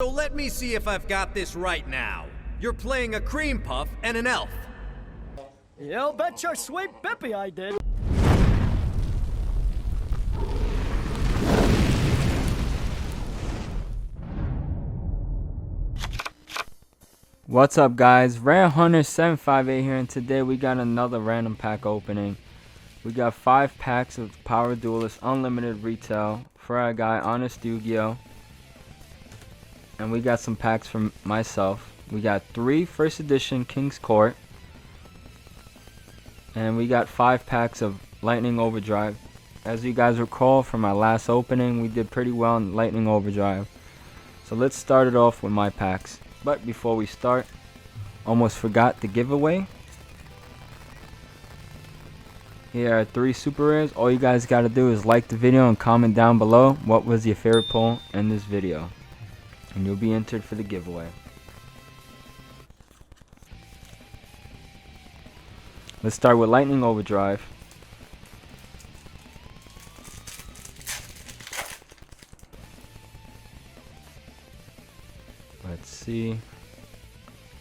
So let me see if I've got this right now. You're playing a cream puff and an elf. You bet your sweet Bippy I did. What's up, guys? Rare Hunter 758 here, and today we got another random pack opening. We got 5 packs of Power Duelist Unlimited Retail for our guy Honest Yu-Gi-Oh! And we got some packs from myself. We got 3 first edition King's Court. And we got 5 packs of Lightning Overdrive. As you guys recall from our last opening, we did pretty well in Lightning Overdrive. So let's start it off with my packs. But before we start, almost forgot the giveaway. Here are 3 super rares. All you guys got to do is like the video and comment down below what was your favorite pull in this video, and you'll be entered for the giveaway. Let's start with Lightning Overdrive. Let's see.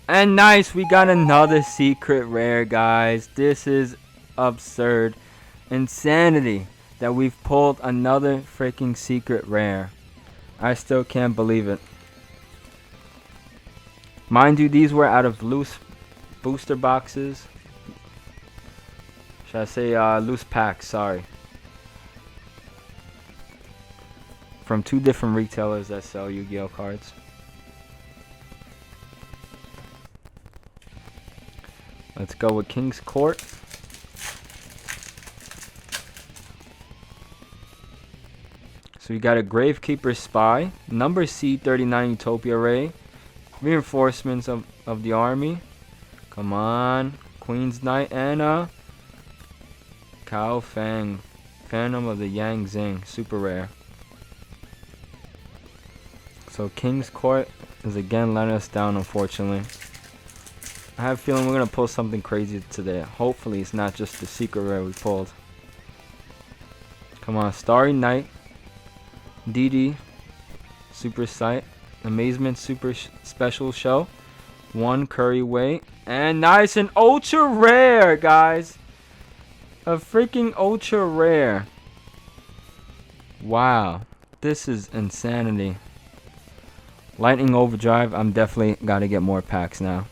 And nice, we got another secret rare, guys. This is absurd. Insanity that we've pulled another freaking secret rare. I still can't believe it. Mind you, these were out of loose booster boxes. Should I say loose packs, sorry. From 2 different retailers that sell Yu-Gi-Oh cards. Let's go with King's Court. So we got a Gravekeeper Spy, number C39 Utopia Ray, reinforcements of the army. Come on, Queen's Knight, and Cao Fang, Phantom of the Yang Zing, super rare. So King's Court is again letting us down, unfortunately. I have a feeling we're going to pull something crazy today. Hopefully it's not just the secret rare we pulled. Come on, Starry Night, DD, Super Sight, Amazement Super Special Show, 1 Curry Way, and nice, an ultra rare, guys. A freaking ultra rare. Wow, this is insanity. Lightning Overdrive, I'm definitely got to get more packs now.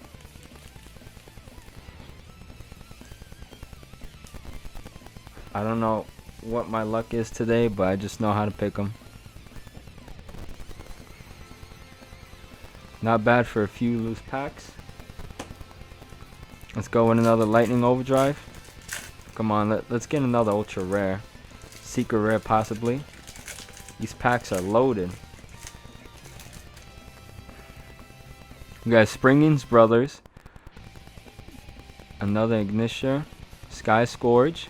I don't know what my luck is today, but I just know how to pick them. Not bad for a few loose packs. Let's go with another Lightning Overdrive. Come on, let's get another ultra rare. Secret rare, possibly. These packs are loaded. We got Springings Brothers. Another Ignition. Sky Scourge.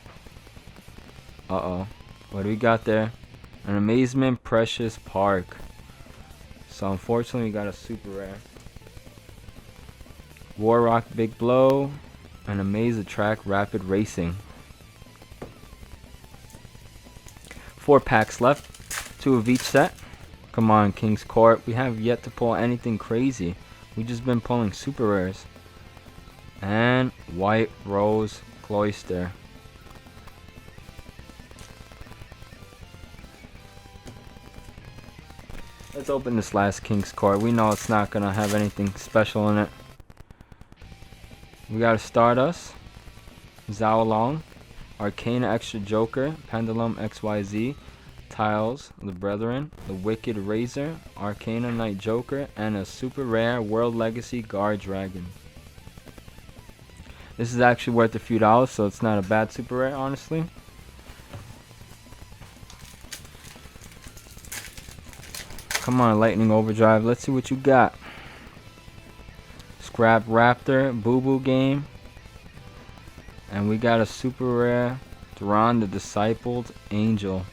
Uh-oh. What do we got there? An Amazement Precious Park. So unfortunately we got a super rare. Warrock Big Blow. And Amaze Track Rapid Racing. 4 packs left. 2 of each set. Come on, King's Court. We have yet to pull anything crazy. We've just been pulling super rares. And White Rose Cloister. Let's open this last King's Court. We know it's not going to have anything special in it. We got a Stardust, Zhao Long, Arcana Extra Joker, Pendulum XYZ, Tiles, The Brethren, The Wicked Razor, Arcana Knight Joker, and a super rare World Legacy Guard Dragon. This is actually worth a few dollars, so it's not a bad super rare, honestly. Come on, Lightning Overdrive. Let's see what you got. Scrap Raptor, Boo Boo Game. And we got a super rare Duran the Discipled Angel.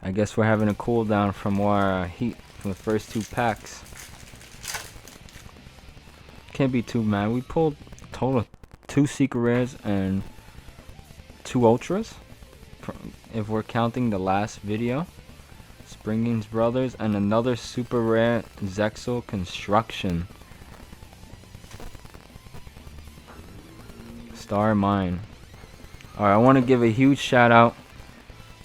I guess we're having a cooldown from our heat from the first 2 packs. Can't be too mad. We pulled a total of 2 secret rares and 2 ultras, if we're counting the last video. Springings Brothers, and another super rare Zexal Construction. Star Mine. Alright, I want to give a huge shout out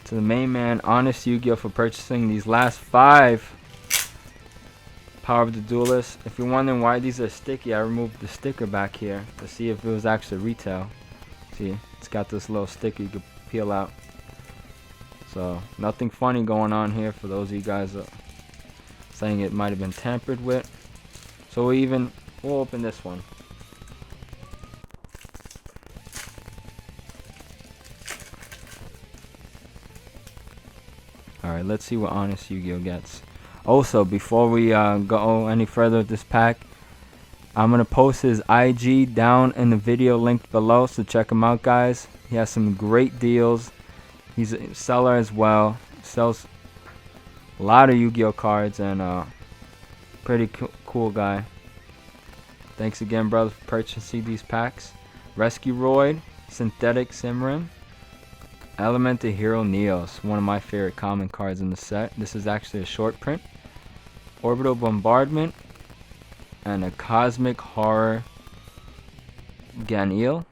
to the main man, Honest Yu-Gi-Oh, for purchasing these last 5 Power of the Duelist. If you're wondering why these are sticky, I removed the sticker back here to see if it was actually retail. See, it's got this little sticker you can peel out. So, nothing funny going on here for those of you guys saying it might have been tampered with. So we'll open this one. Alright, let's see what Honest Yu-Gi-Oh gets. Also, before we go any further with this pack, I'm going to post his IG down in the video linked below, so check him out, guys. He has some great deals. He's a seller as well. Sells a lot of Yu-Gi-Oh cards, and pretty cool guy. Thanks again, brother, for purchasing these packs. Rescue Roid, Synthetic Simran, Elemental Hero Neos, one of my favorite common cards in the set. This is actually a short print. Orbital Bombardment, and a Cosmic Horror Gangiel.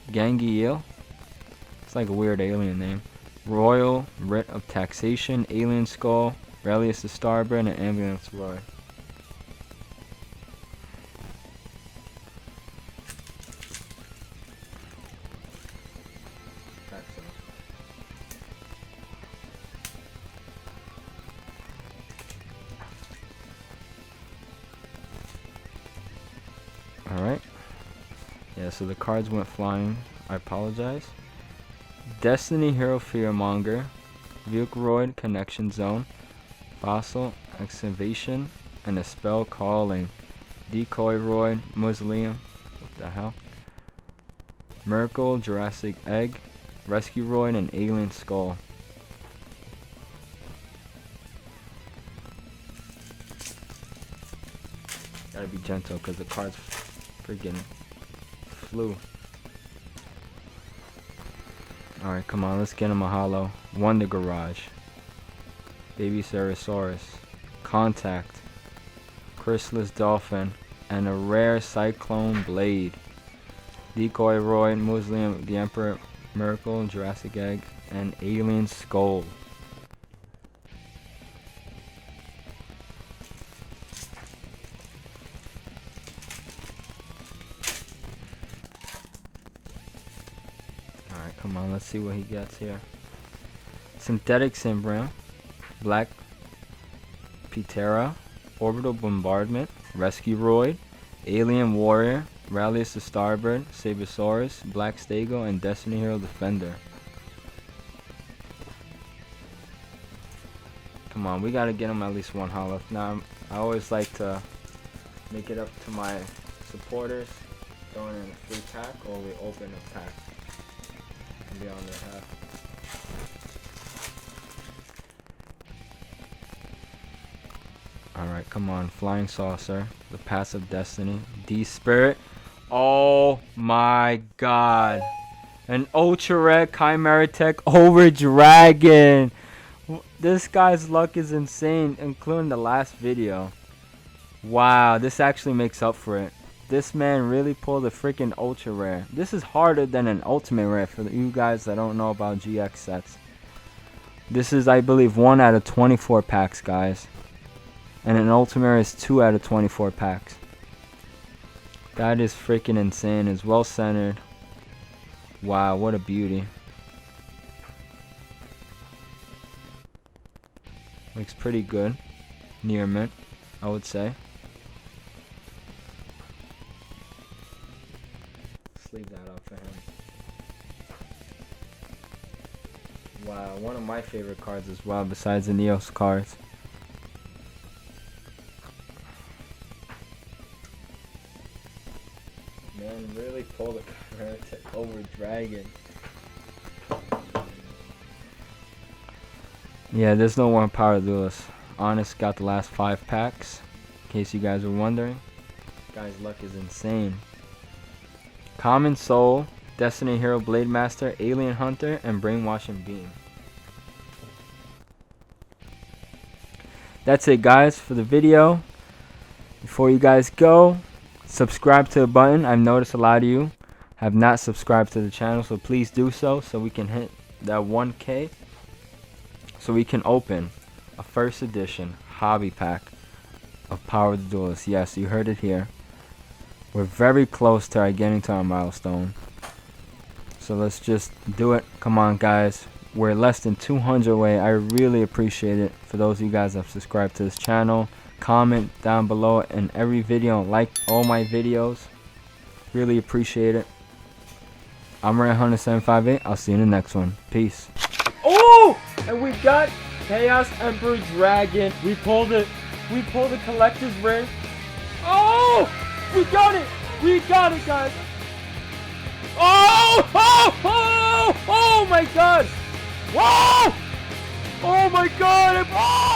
It's like a weird alien name. Royal Writ of Taxation, Alien Skull, Relius the Starbird, and Ambulance Roy. Alright. Yeah, so the cards went flying. I apologize. Destiny Hero Fearmonger, Vilkroid Connection Zone, Fossil Excavation, and a Spell Calling. Decoy Roid, Mausoleum, what the hell? Miracle, Jurassic Egg, Rescue Roid, and Alien Skull. Gotta be gentle because the cards freaking flew. Alright, come on, let's get him a holo. Wonder Garage, Baby Ceratosaurus, Contact, Chrysalis Dolphin, and a rare Cyclone Blade. Decoy Roid, Mausoleum, the Emperor, Miracle, Jurassic Egg, and Alien Skull. Alright, come on, let's see what he gets here. Synthetic Simbrand, Black Ptera, Orbital Bombardment, Rescue Roid, Alien Warrior, Relius the Starbird, Sabersaurus, Black Stego, and Destiny Hero Defender. Come on, we gotta get him at least one holo. Now, I always like to make it up to my supporters, throwing in a free pack, or we open a pack and be on their half. Alright, come on. Flying Saucer, the Passive Destiny, D-Spirit. Oh my god. An Ultra Rare Chimera Tech over Dragon. This guy's luck is insane, including the last video. Wow, this actually makes up for it. This man really pulled a freaking Ultra Rare. This is harder than an Ultimate Rare for you guys that don't know about GX sets. This is, I believe, 1 out of 24 packs, guys. And an Ultimate Rare is 2 out of 24 packs. That is freaking insane. It's well centered. Wow, what a beauty. Looks pretty good. Near mint, I would say. Let's leave that up for him. Wow, one of my favorite cards as well, besides the Neos cards. Man, really pulled a Chimera Tech over Dragon. Yeah, there's no one Power Duelist. Honest got the last 5 packs, in case you guys were wondering. Guy's luck is insane. Common Soul, Destiny Hero Blade Master, Alien Hunter, and Brainwashing Beam. That's it, guys, for the video. Before you guys go, subscribe to the button. I've noticed a lot of you have not subscribed to the channel, so please do so we can hit that 1K, so we can open a first edition hobby pack of Power the Duelist. Yes, you heard it here. We're very close to getting to our milestone, so let's just do it. Come on, guys, we're less than 200 away. I really appreciate it for those of you guys that have subscribed to this channel. Comment down below in every video, like all my videos. Really appreciate it. I'm RandHunter758. I'll see you in the next one. Peace. Oh, and we got Chaos Emperor Dragon. We pulled it. We pulled the collector's rare. Oh, we got it. We got it, guys. Oh, oh, oh, oh my God. Whoa. Oh my God. Oh.